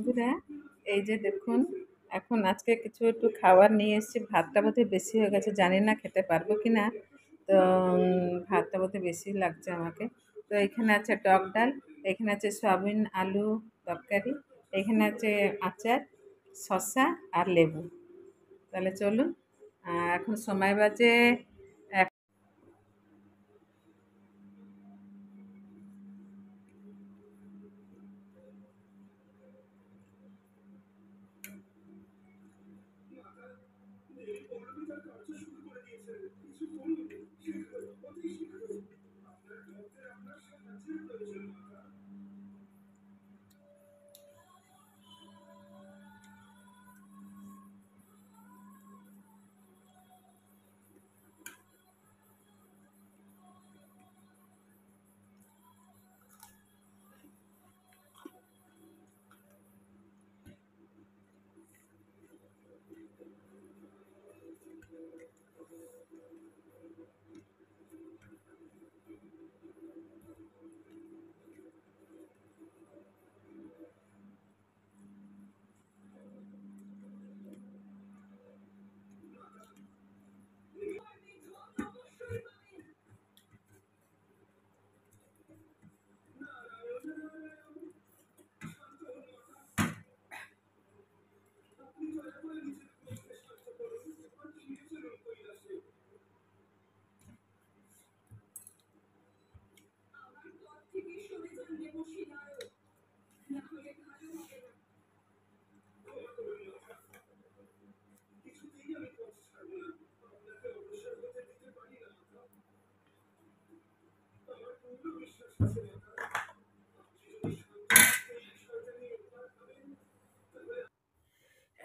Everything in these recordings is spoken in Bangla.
বন্ধুরা, এই যে দেখুন, এখন আজকে কিছু একটু খাবার নিয়ে এসেছি। ভাতটা বোধহয় বেশি হয়ে গেছে, জানি না খেতে পারবো কি না। তো ভাতটা বোধহয় বেশি লাগছে আমাকে। তো এখানে আছে টক ডাল, এখানে আছে সয়াবিন আলু তরকারি, এখানে আছে আচার, শসা আর লেবু। তাহলে চলুন। এখন সময় বাজে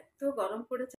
এত গরম পড়েছে।